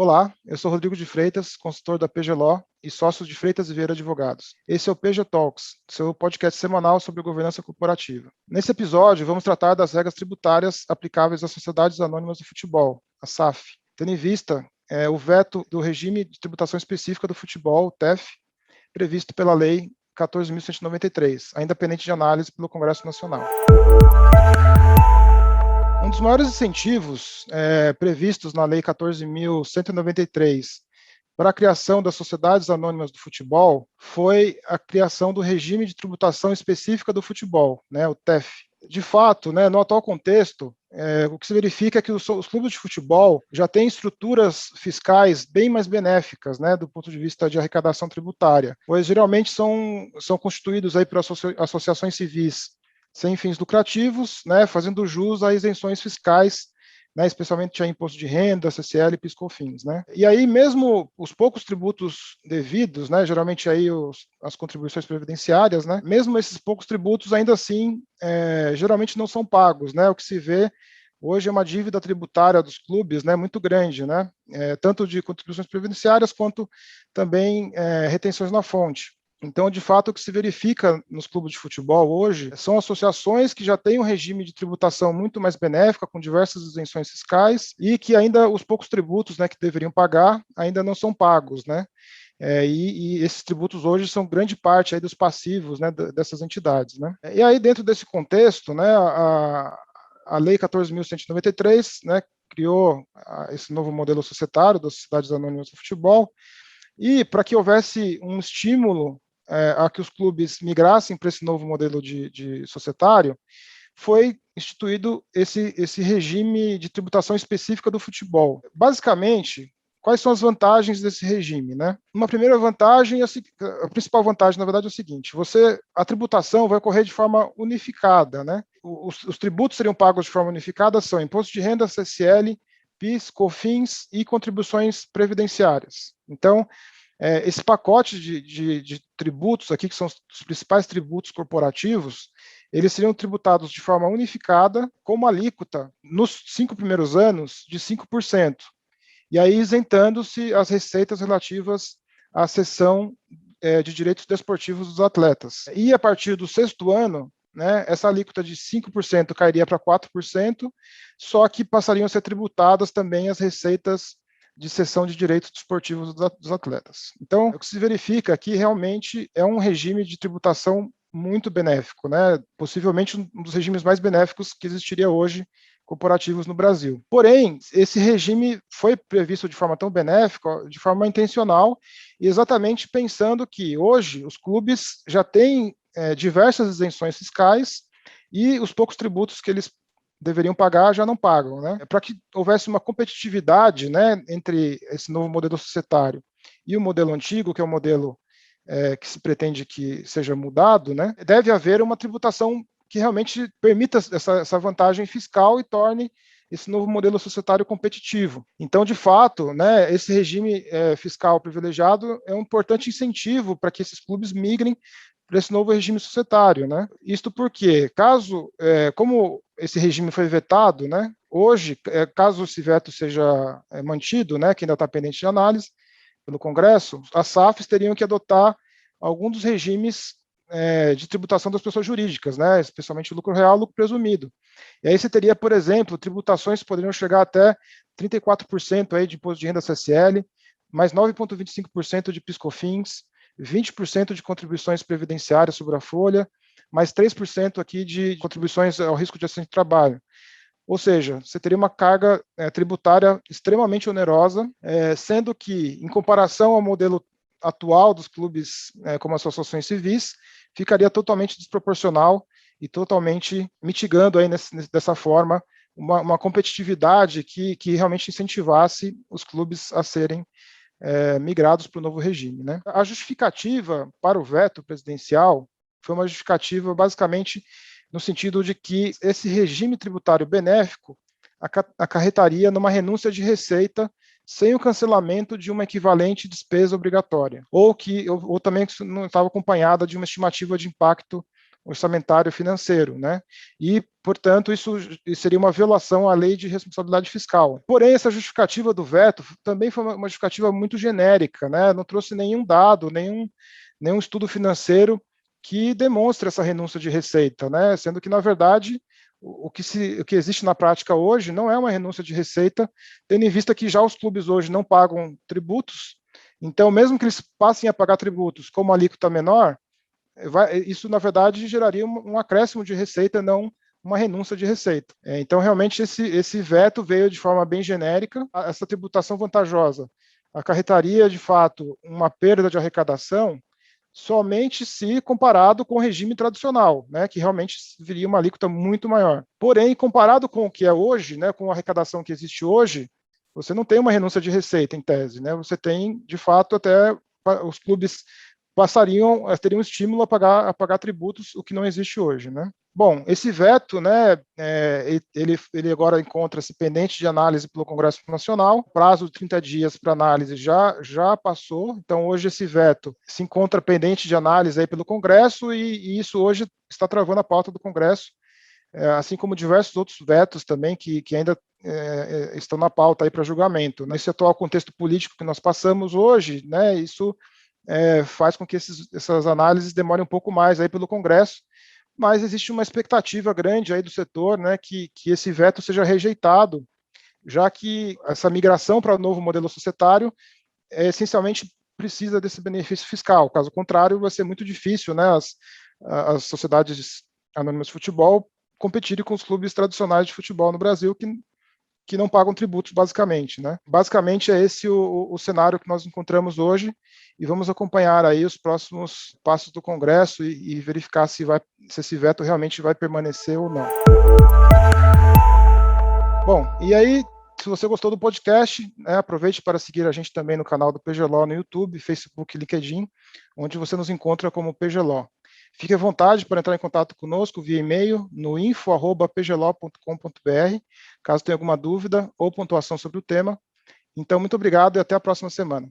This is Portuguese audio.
Olá, eu sou Rodrigo de Freitas, consultor da PG Law e sócio de Freitas e Vieira Advogados. Esse é o PG Talks, seu podcast semanal sobre governança corporativa. Nesse episódio, vamos tratar das regras tributárias aplicáveis às sociedades anônimas do futebol, a SAF, tendo em vista o veto do regime de tributação específica do futebol, TEF, previsto pela Lei 14.193, ainda pendente de análise pelo Congresso Nacional. Um dos maiores incentivos previstos na Lei 14.193 para a criação das sociedades anônimas do futebol foi a criação do regime de tributação específica do futebol, o TEF. De fato, no atual contexto, o que se verifica é que os clubes de futebol já têm estruturas fiscais bem mais benéficas, do ponto de vista de arrecadação tributária, pois geralmente são constituídos aí por associações civis sem fins lucrativos, fazendo jus a isenções fiscais, especialmente a imposto de renda, CCL e PIS/COFINS. E aí mesmo os poucos tributos devidos, geralmente aí as contribuições previdenciárias, mesmo esses poucos tributos ainda assim geralmente não são pagos, o que se vê hoje é uma dívida tributária dos clubes muito grande, tanto de contribuições previdenciárias quanto também retenções na fonte. Então, de fato, o que se verifica nos clubes de futebol hoje são associações que já têm um regime de tributação muito mais benéfica, com diversas isenções fiscais, e que ainda os poucos tributos que deveriam pagar ainda não são pagos, e esses tributos hoje são grande parte aí dos passivos dessas entidades. E aí, dentro desse contexto, a Lei 14.193 criou esse novo modelo societário das sociedades anônimas do futebol, e para que houvesse um estímulo a que os clubes migrassem para esse novo modelo de societário, foi instituído esse regime de tributação específica do futebol. Basicamente, quais são as vantagens desse regime? Uma primeira vantagem, a principal vantagem, na verdade, é o seguinte: a tributação vai ocorrer de forma unificada. Os tributos seriam pagos de forma unificada, são imposto de renda, CCL, PIS, COFINS e contribuições previdenciárias. Então, esse pacote de tributos aqui, que são os principais tributos corporativos, eles seriam tributados de forma unificada, com uma alíquota, nos 5 primeiros anos, de 5%. E aí isentando-se as receitas relativas à cessão de direitos desportivos dos atletas. E a partir do 6º ano, essa alíquota de 5% cairia para 4%, só que passariam a ser tributadas também as receitas de cessão de direitos desportivos dos atletas. Então, o que se verifica aqui realmente é um regime de tributação muito benéfico, possivelmente um dos regimes mais benéficos que existiria hoje corporativos no Brasil. Porém, esse regime foi previsto de forma tão benéfica, de forma intencional, exatamente pensando que hoje os clubes já têm diversas isenções fiscais e os poucos tributos que eles deveriam pagar já não pagam. Para que houvesse uma competitividade entre esse novo modelo societário e o modelo antigo, que é o modelo que se pretende que seja mudado, deve haver uma tributação que realmente permita essa vantagem fiscal e torne esse novo modelo societário competitivo. Então, de fato, esse regime fiscal privilegiado é um importante incentivo para que esses clubes migrem para esse novo regime societário. Isto porque, como esse regime foi vetado, hoje, caso esse veto seja mantido, que ainda está pendente de análise pelo Congresso, as SAFs teriam que adotar algum dos regimes de tributação das pessoas jurídicas, especialmente lucro real, lucro presumido. E aí você teria, por exemplo, tributações que poderiam chegar até 34% aí de imposto de renda CSL, mais 9,25% de PIS/COFINS, 20% de contribuições previdenciárias sobre a folha, mais 3% aqui de contribuições ao risco de acidente de trabalho. Ou seja, você teria uma carga tributária extremamente onerosa, sendo que, em comparação ao modelo atual dos clubes como associações civis, ficaria totalmente desproporcional e totalmente mitigando aí dessa forma uma competitividade que realmente incentivasse os clubes a serem migrados para o novo regime. A justificativa para o veto presidencial foi uma justificativa basicamente no sentido de que esse regime tributário benéfico acarretaria numa renúncia de receita sem o cancelamento de uma equivalente despesa obrigatória, ou também não estava acompanhada de uma estimativa de impacto orçamentário financeiro, né? E, portanto, isso seria uma violação à lei de responsabilidade fiscal. Porém, essa justificativa do veto também foi uma justificativa muito genérica, né? Não trouxe nenhum dado, nenhum estudo financeiro que demonstre essa renúncia de receita, né? Sendo que, na verdade, o que existe na prática hoje não é uma renúncia de receita, tendo em vista que já os clubes hoje não pagam tributos, então, mesmo que eles passem a pagar tributos com uma alíquota menor, isso, na verdade, geraria um acréscimo de receita, não uma renúncia de receita. Então, realmente, esse veto veio de forma bem genérica. Essa tributação vantajosa acarretaria, de fato, uma perda de arrecadação somente se comparado com o regime tradicional, né, que realmente viria uma alíquota muito maior. Porém, comparado com o que é hoje, né, com a arrecadação que existe hoje, você não tem uma renúncia de receita, em tese, né? Você tem, de fato, até os clubes teriam estímulo a pagar tributos, o que não existe hoje, né? Bom, esse veto, né, ele agora encontra-se pendente de análise pelo Congresso Nacional, o prazo de 30 dias para análise já passou, então hoje esse veto se encontra pendente de análise aí pelo Congresso e isso hoje está travando a pauta do Congresso, assim como diversos outros vetos também que ainda estão na pauta aí para julgamento. Nesse atual contexto político que nós passamos hoje, né, isso faz com que essas análises demorem um pouco mais aí pelo Congresso, mas existe uma expectativa grande aí do setor, né, que esse veto seja rejeitado, já que essa migração para o novo modelo societário essencialmente precisa desse benefício fiscal. Caso contrário, vai ser muito difícil, né, as sociedades anônimas de futebol competirem com os clubes tradicionais de futebol no Brasil, que não pagam tributos, basicamente, né? Basicamente é esse o cenário que nós encontramos hoje e vamos acompanhar aí os próximos passos do Congresso e verificar se esse veto realmente vai permanecer ou não. Bom, e aí, se você gostou do podcast, né, aproveite para seguir a gente também no canal do PGLO no YouTube, Facebook e LinkedIn, onde você nos encontra como PGLO. Fique à vontade para entrar em contato conosco via e-mail no info@pglo.com.br, caso tenha alguma dúvida ou pontuação sobre o tema. Então, muito obrigado e até a próxima semana.